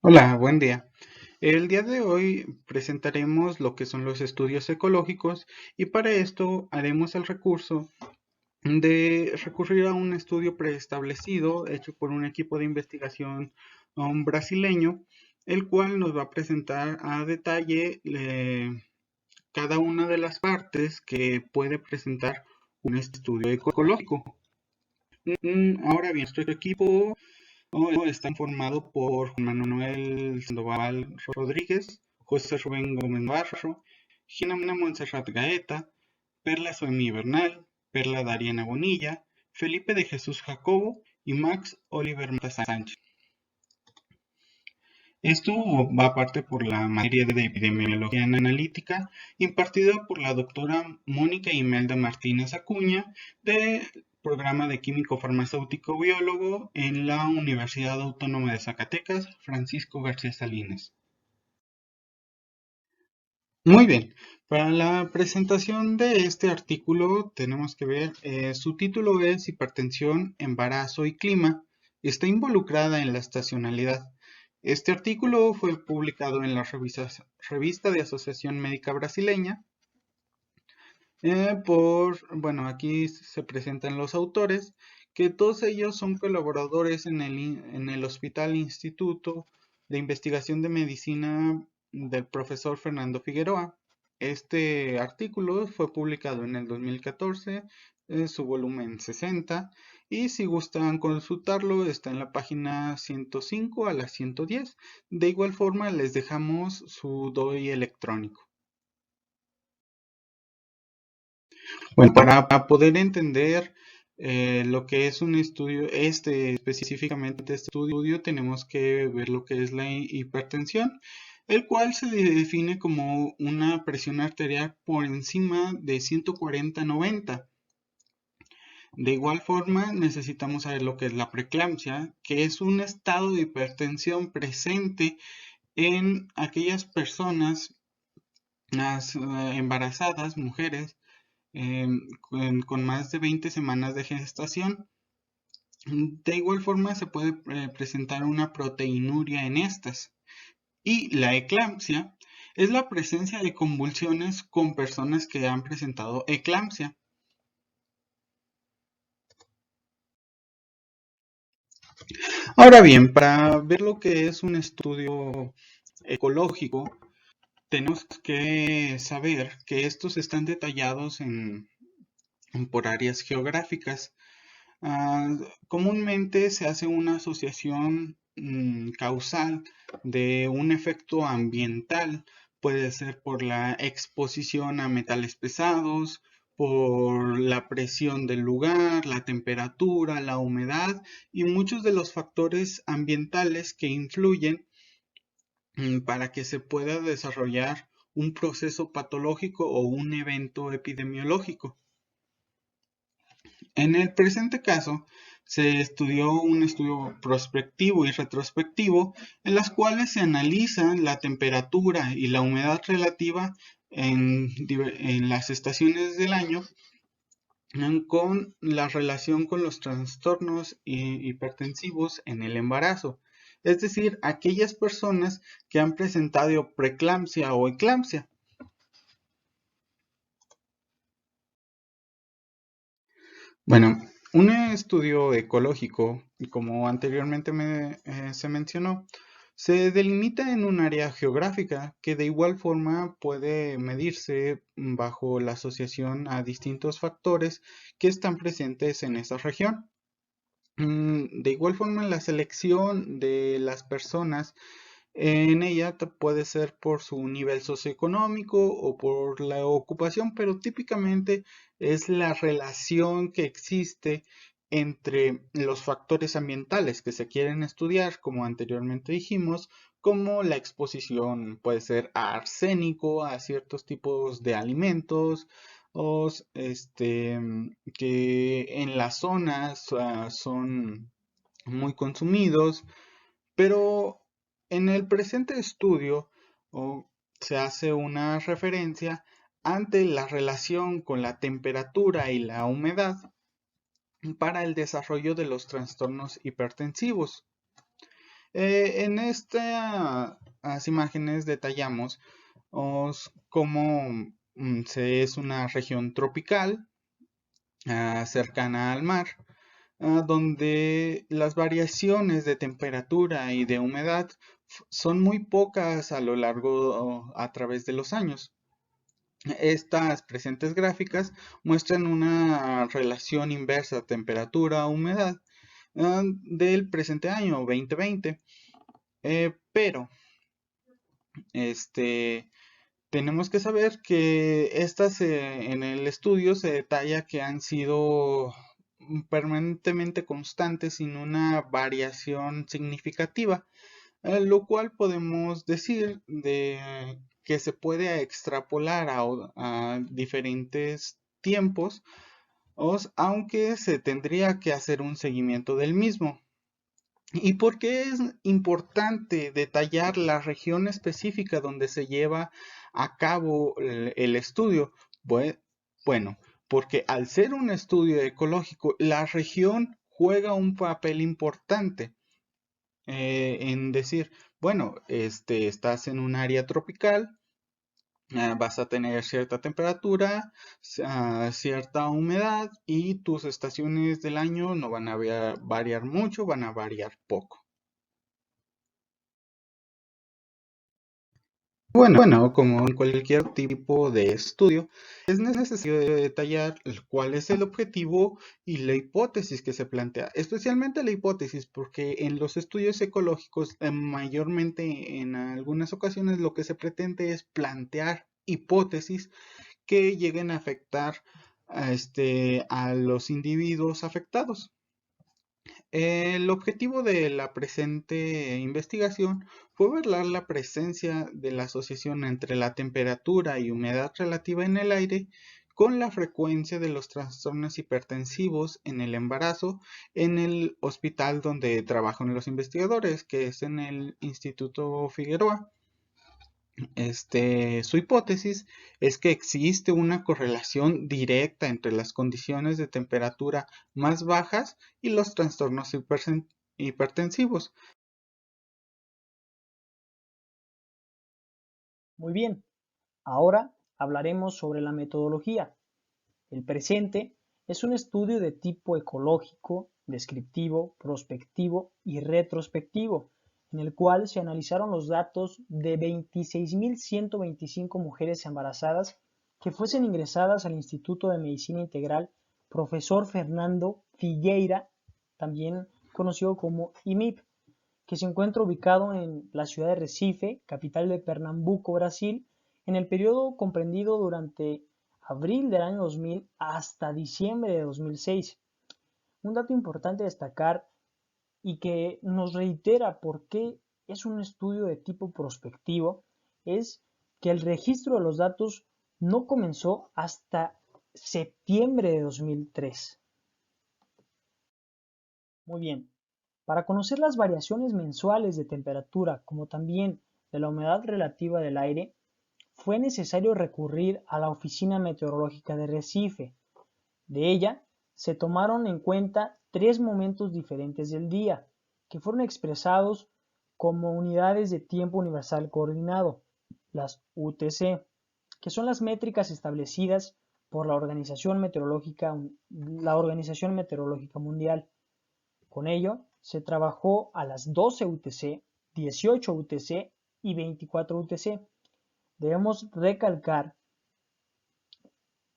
Hola, buen día. El día de hoy presentaremos lo que son los estudios ecológicos y para esto haremos el recurso de recurrir a un estudio preestablecido hecho por un equipo de investigación brasileño, el cual nos va a presentar a detalle cada una de las partes que puede presentar un estudio ecológico. Ahora bien, nuestro equipo está formado por Juan Manuel Sandoval Rodríguez, José Rubén Gómez Barro, Gina Montserrat Gaeta, Perla Soemí Bernal, Perla Dariana Bonilla, Felipe de Jesús Jacobo y Max Oliver Mata Sánchez. Esto va aparte por la materia de epidemiología analítica impartida por la doctora Mónica Imelda Martínez Acuña del programa de químico farmacéutico biólogo en la Universidad Autónoma de Zacatecas, Francisco García Salinas. Muy bien, para la presentación de este artículo tenemos que ver, su título es Hipertensión, embarazo y clima. Está involucrada en la estacionalidad. Este artículo fue publicado en la revista de Asociación Médica Brasileña. Bueno, aquí se presentan los autores, que todos ellos son colaboradores en el Hospital Instituto de Investigación de Medicina del profesor Fernando Figueroa. Este artículo fue publicado en el 2014, en su volumen 60, y si gustan consultarlo está en la página 105 a la 110. De igual forma les dejamos su DOI electrónico. Bueno, para poder entender lo que es un estudio, específicamente este estudio, tenemos que ver lo que es la hipertensión, el cual se define como una presión arterial por encima de 140/90. De igual forma, necesitamos saber lo que es la preeclampsia, que es un estado de hipertensión presente en aquellas personas embarazadas, mujeres, con más de 20 semanas de gestación. De igual forma se puede presentar una proteinuria en estas. Y la eclampsia es la presencia de convulsiones con personas que han presentado eclampsia. Ahora bien, para ver lo que es un estudio ecológico, tenemos que saber que estos están detallados por áreas geográficas. Ah, Comúnmente se hace una asociación causal de un efecto ambiental, puede ser por la exposición a metales pesados, por la presión del lugar, la temperatura, la humedad y muchos de los factores ambientales que influyen para que se pueda desarrollar un proceso patológico o un evento epidemiológico. En el presente caso, se estudió un estudio prospectivo y retrospectivo en las cuales se analizan la temperatura y la humedad relativa en las estaciones del año con la relación con los trastornos hipertensivos en el embarazo, es decir, aquellas personas que han presentado preeclampsia o eclampsia. Bueno, un estudio ecológico, como anteriormente se mencionó, se delimita en un área geográfica que de igual forma puede medirse bajo la asociación a distintos factores que están presentes en esa región. De igual forma, la selección de las personas en ella puede ser por su nivel socioeconómico o por la ocupación, pero típicamente es la relación que existe entre los factores ambientales que se quieren estudiar, como anteriormente dijimos, como la exposición puede ser a arsénico, a ciertos tipos de alimentos, o que en las zonas son muy consumidos, pero en el presente estudio se hace una referencia ante la relación con la temperatura y la humedad para el desarrollo de los trastornos hipertensivos. En estas imágenes detallamos cómo es una región tropical cercana al mar, donde las variaciones de temperatura y de humedad son muy pocas a lo largo a través de los años. Estas presentes gráficas muestran una relación inversa temperatura-humedad del presente año 2020. Pero este, tenemos que saber que estas en el estudio se detalla que han sido permanentemente constantes sin una variación significativa, lo cual podemos decir de que se puede extrapolar a diferentes tiempos, aunque se tendría que hacer un seguimiento del mismo. ¿Y por qué es importante detallar la región específica donde se lleva a cabo el estudio? Bue- Bueno, porque al ser un estudio ecológico, la región juega un papel importante en decir, bueno, estás en un área tropical, vas a tener cierta temperatura, cierta humedad y tus estaciones del año no van a variar mucho, van a variar poco. Bueno, como en cualquier tipo de estudio, es necesario detallar cuál es el objetivo y la hipótesis que se plantea, especialmente la hipótesis, porque en los estudios ecológicos, mayormente en algunas ocasiones lo que se pretende es plantear hipótesis que lleguen a afectar a los individuos afectados. El objetivo de la presente investigación fue ver la presencia de la asociación entre la temperatura y humedad relativa en el aire con la frecuencia de los trastornos hipertensivos en el embarazo en el hospital donde trabajan los investigadores, que es en el Instituto Figueroa. Su hipótesis es que existe una correlación directa entre las condiciones de temperatura más bajas y los trastornos hipertensivos. Muy bien, ahora hablaremos sobre la metodología. El presente es un estudio de tipo ecológico, descriptivo, prospectivo y retrospectivo, en el cual se analizaron los datos de 26.125 mujeres embarazadas que fuesen ingresadas al Instituto de Medicina Integral Profesor Fernando Figueira, también conocido como IMIP, que se encuentra ubicado en la ciudad de Recife, capital de Pernambuco, Brasil, en el periodo comprendido durante abril del año 2000 hasta diciembre de 2006. Un dato importante a destacar y que nos reitera por qué es un estudio de tipo prospectivo es que el registro de los datos no comenzó hasta septiembre de 2003. Muy bien, para conocer las variaciones mensuales de temperatura como también de la humedad relativa del aire, fue necesario recurrir a la Oficina Meteorológica de Recife. De ella se tomaron en cuenta tres momentos diferentes del día, que fueron expresados como unidades de tiempo universal coordinado, las UTC, que son las métricas establecidas por la Organización Meteorológica Mundial. Con ello, se trabajó a las 12 UTC, 18 UTC y 24 UTC. Debemos recalcar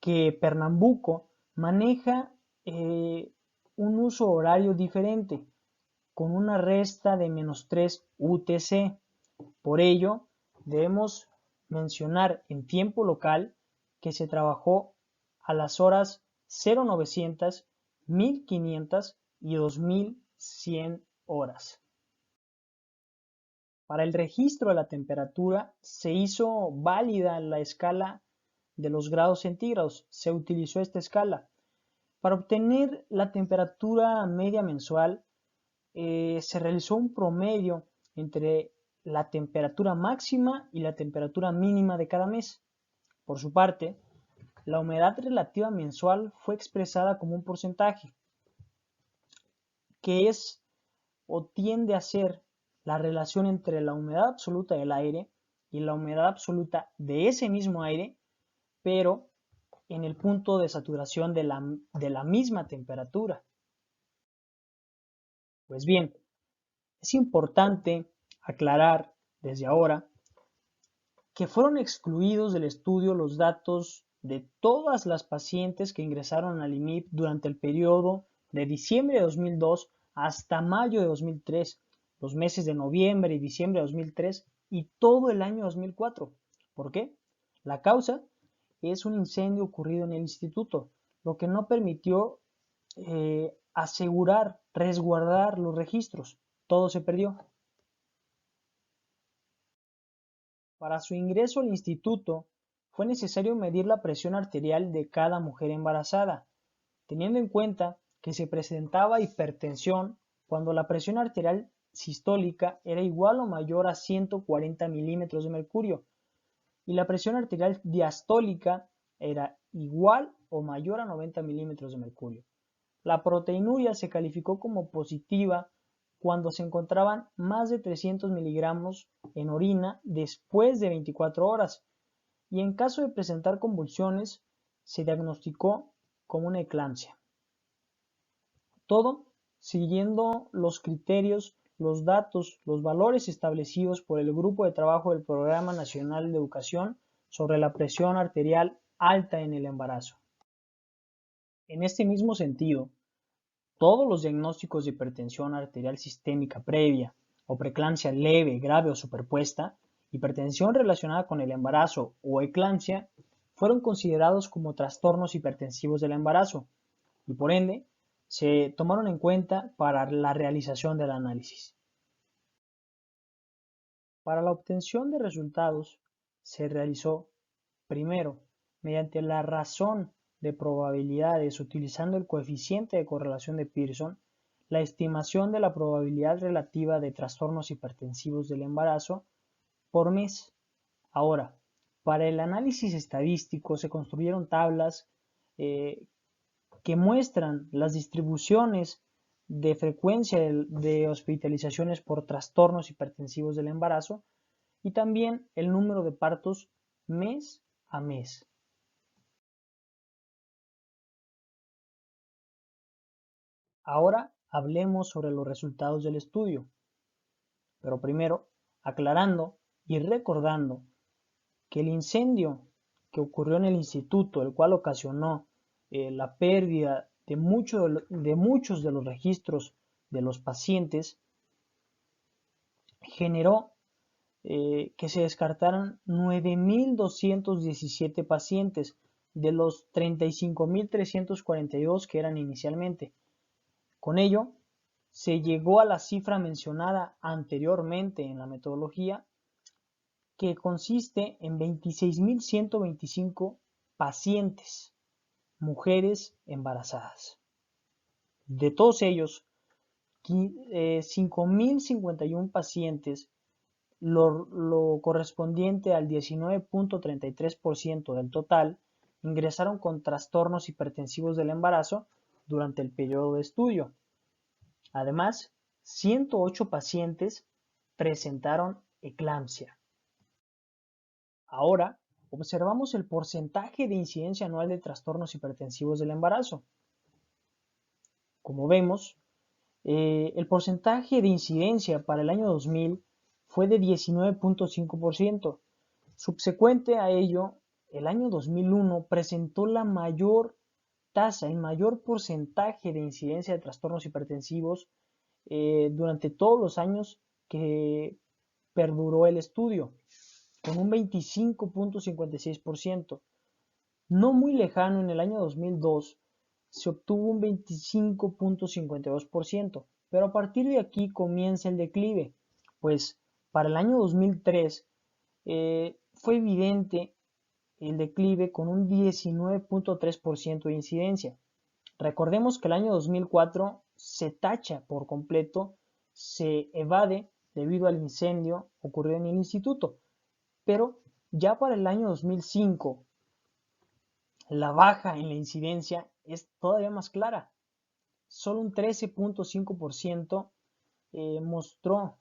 que Pernambuco maneja un uso horario diferente, con una resta de -3 UTC. Por ello, debemos mencionar en tiempo local que se trabajó a las horas 0900, 1500 y 2100 horas. Para el registro de la temperatura se hizo válida la escala de los grados centígrados. Se utilizó esta escala. Para obtener la temperatura media mensual se realizó un promedio entre la temperatura máxima y la temperatura mínima de cada mes. Por su parte, la humedad relativa mensual fue expresada como un porcentaje, que es o tiende a ser la relación entre la humedad absoluta del aire y la humedad absoluta de ese mismo aire, pero en el punto de saturación de la misma temperatura. Pues bien, es importante aclarar desde ahora que fueron excluidos del estudio los datos de todas las pacientes que ingresaron al IMIP durante el periodo de diciembre de 2002 hasta mayo de 2003, los meses de noviembre y diciembre de 2003 y todo el año 2004. ¿Por qué? La causa es un incendio ocurrido en el instituto, lo que no permitió asegurar, resguardar los registros. Todo se perdió. Para su ingreso al instituto, fue necesario medir la presión arterial de cada mujer embarazada, teniendo en cuenta que se presentaba hipertensión cuando la presión arterial sistólica era igual o mayor a 140 milímetros de mercurio y la presión arterial diastólica era igual o mayor a 90 milímetros de mercurio. La proteinuria se calificó como positiva cuando se encontraban más de 300 miligramos en orina después de 24 horas y en caso de presentar convulsiones se diagnosticó como una eclampsia. Todo siguiendo los criterios, los datos, los valores establecidos por el Grupo de Trabajo del Programa Nacional de Educación sobre la presión arterial alta en el embarazo. En este mismo sentido, todos los diagnósticos de hipertensión arterial sistémica previa o preeclampsia leve, grave o superpuesta, hipertensión relacionada con el embarazo o eclampsia, fueron considerados como trastornos hipertensivos del embarazo y por ende se tomaron en cuenta para la realización del análisis. Para la obtención de resultados se realizó, primero, mediante la razón de probabilidades utilizando el coeficiente de correlación de Pearson, la estimación de la probabilidad relativa de trastornos hipertensivos del embarazo por mes. Ahora, para el análisis estadístico se construyeron tablas que muestran las distribuciones de frecuencia de hospitalizaciones por trastornos hipertensivos del embarazo y también el número de partos mes a mes. Ahora hablemos sobre los resultados del estudio, pero primero aclarando y recordando que el incendio que ocurrió en el instituto, el cual ocasionó la pérdida de muchos de los registros de los pacientes, generó que se descartaran 9.217 pacientes de los 35.342 que eran inicialmente. Con ello, se llegó a la cifra mencionada anteriormente en la metodología, que consiste en 26.125 pacientes, mujeres embarazadas. De todos ellos, 5.051 pacientes, lo correspondiente al 19.33% del total, ingresaron con trastornos hipertensivos del embarazo durante el periodo de estudio. Además, 108 pacientes presentaron eclampsia. Ahora, observamos el porcentaje de incidencia anual de trastornos hipertensivos del embarazo. Como vemos, el porcentaje de incidencia para el año 2000 fue de 19.5%. Subsecuente a ello, el año 2001 presentó la mayor tasa, el mayor porcentaje de incidencia de trastornos hipertensivos durante todos los años que perduró el estudio, con un 25.56%. No muy lejano, en el año 2002 se obtuvo un 25.52%, pero a partir de aquí comienza el declive, pues para el año 2003 fue evidente el declive con un 19.3% de incidencia. Recordemos que el año 2004 se tacha por completo, se evade debido al incendio ocurrido en el instituto, pero ya para el año 2005 la baja en la incidencia es todavía más clara. Solo un 13.5%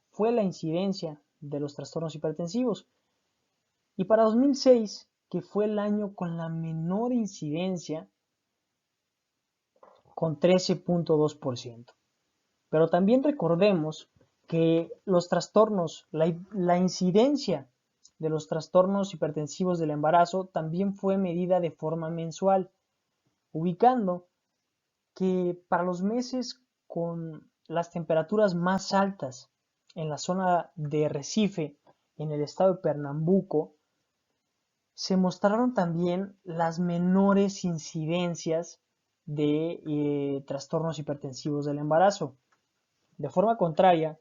fue la incidencia de los trastornos hipertensivos. Y para 2006, que fue el año con la menor incidencia, con 13.2%. Pero también recordemos que los trastornos, la incidencia de los trastornos hipertensivos del embarazo también fue medida de forma mensual, ubicando que para los meses con las temperaturas más altas en la zona de Recife, en el estado de Pernambuco, se mostraron también las menores incidencias de trastornos hipertensivos del embarazo. De forma contraria,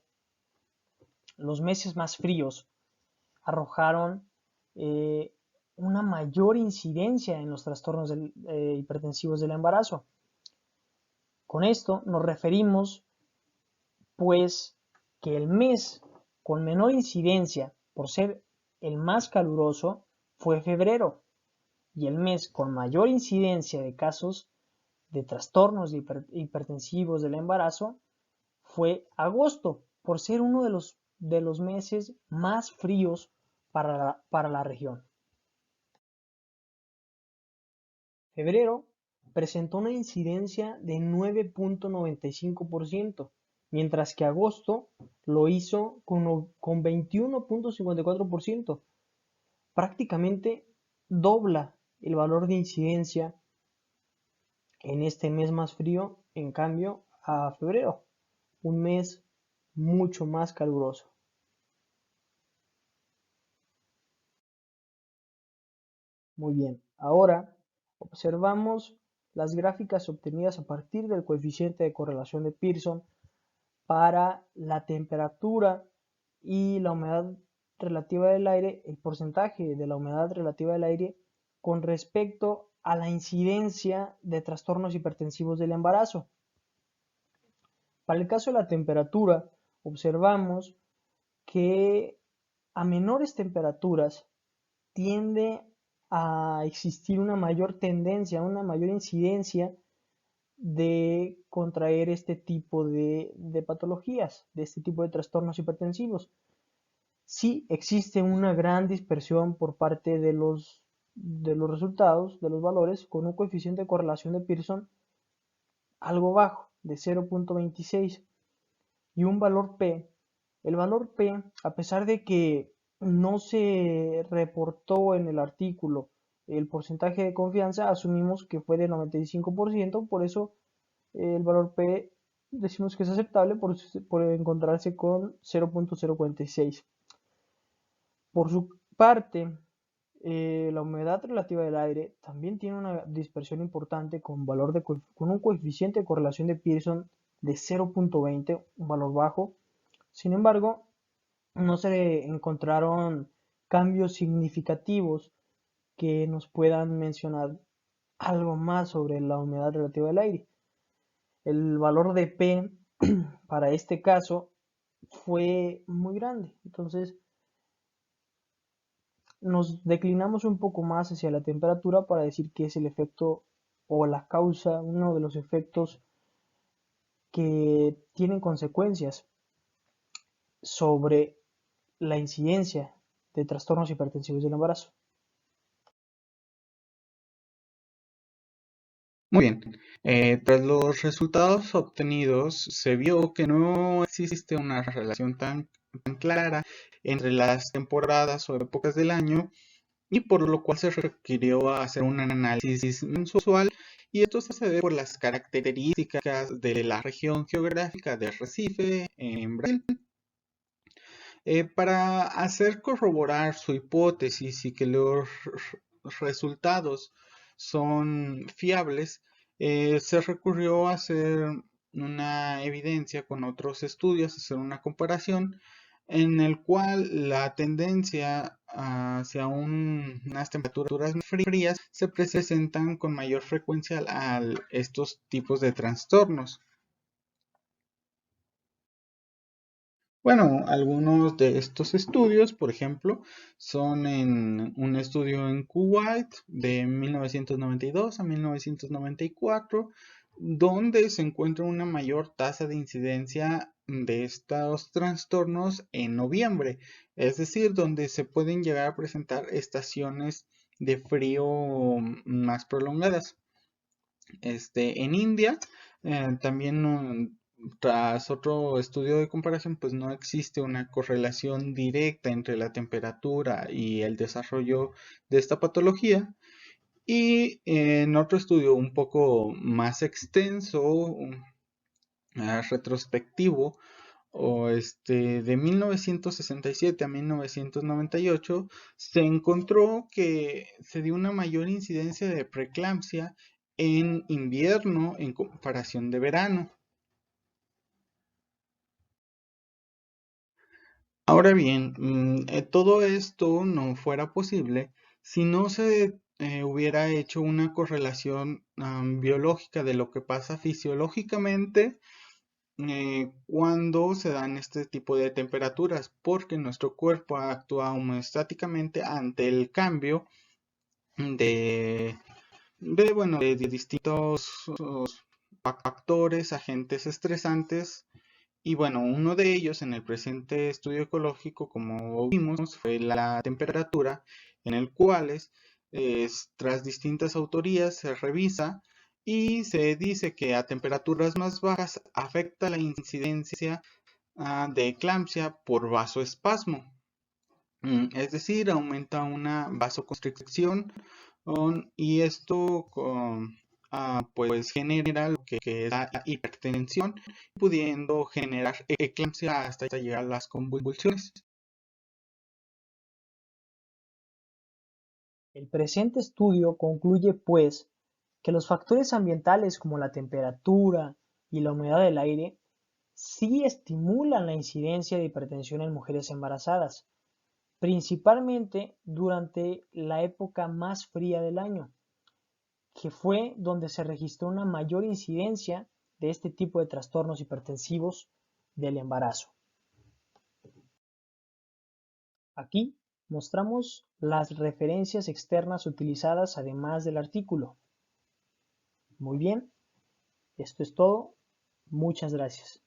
los meses más fríos arrojaron una mayor incidencia en los trastornos hipertensivos del embarazo. Con esto nos referimos, pues, que el mes con menor incidencia, por ser el más caluroso, fue febrero, y el mes con mayor incidencia de casos de trastornos hipertensivos del embarazo fue agosto, por ser uno de los meses más fríos para la región. Febrero presentó una incidencia de 9.95%, mientras que agosto lo hizo con 21.54%, prácticamente dobla el valor de incidencia en este mes más frío, en cambio a febrero, un mes mucho más caluroso. Muy bien, ahora observamos las gráficas obtenidas a partir del coeficiente de correlación de Pearson para la temperatura y la humedad relativa del aire, el porcentaje de la humedad relativa del aire con respecto a la incidencia de trastornos hipertensivos del embarazo. Para el caso de la temperatura, observamos que a menores temperaturas tiende a existir una mayor tendencia, una mayor incidencia de contraer este tipo de patologías, de este tipo de trastornos hipertensivos. Sí existe una gran dispersión por parte de los resultados, de los valores, con un coeficiente de correlación de Pearson algo bajo, de 0.26, y un valor P. El valor P, a pesar de que no se reportó en el artículo el porcentaje de confianza, asumimos que fue de 95%, por eso el valor P decimos que es aceptable por encontrarse con 0.046. Por su parte, la humedad relativa del aire también tiene una dispersión importante con un coeficiente de correlación de Pearson de 0.20, un valor bajo. Sin embargo, no se encontraron cambios significativos que nos puedan mencionar algo más sobre la humedad relativa del aire. El valor de P para este caso fue muy grande, entonces nos declinamos un poco más hacia la temperatura para decir que es el efecto o la causa, uno de los efectos que tienen consecuencias sobre la incidencia de trastornos hipertensivos del embarazo. Muy bien, tras los resultados obtenidos se vio que no existe una relación tan clara entre las temporadas o épocas del año, y por lo cual se requirió hacer un análisis mensual, y esto se debe por las características de la región geográfica de Recife en Brasil. Para hacer corroborar su hipótesis y que los resultados son fiables, se recurrió a hacer una evidencia con otros estudios, hacer una comparación en el cual la tendencia hacia unas temperaturas frías se presentan con mayor frecuencia a estos tipos de trastornos. Bueno, algunos de estos estudios, por ejemplo, son en un estudio en Kuwait de 1992 a 1994, donde se encuentra una mayor tasa de incidencia de estos trastornos en noviembre, es decir, donde se pueden llegar a presentar estaciones de frío más prolongadas. En India, también tras otro estudio de comparación, pues no existe una correlación directa entre la temperatura y el desarrollo de esta patología. Y en otro estudio un poco más extenso, retrospectivo, de 1967 a 1998, se encontró que se dio una mayor incidencia de preeclampsia en invierno en comparación de verano. Ahora bien, todo esto no fuera posible si no se hubiera hecho una correlación biológica de lo que pasa fisiológicamente cuando se dan este tipo de temperaturas, porque nuestro cuerpo actúa homeostáticamente ante el cambio de, de distintos factores, agentes estresantes. Y bueno, uno de ellos en el presente estudio ecológico, como vimos, fue la temperatura, en el cual tras distintas autorías se revisa y se dice que a temperaturas más bajas afecta la incidencia de eclampsia por vasoespasmo. Es decir, aumenta una vasoconstricción y esto pues genera lo que es la hipertensión, pudiendo generar eclampsia hasta llegar a las convulsiones. El presente estudio concluye, pues, que los factores ambientales como la temperatura y la humedad del aire sí estimulan la incidencia de hipertensión en mujeres embarazadas, principalmente durante la época más fría del año, que fue donde se registró una mayor incidencia de este tipo de trastornos hipertensivos del embarazo. Aquí mostramos las referencias externas utilizadas además del artículo. Muy bien, esto es todo. Muchas gracias.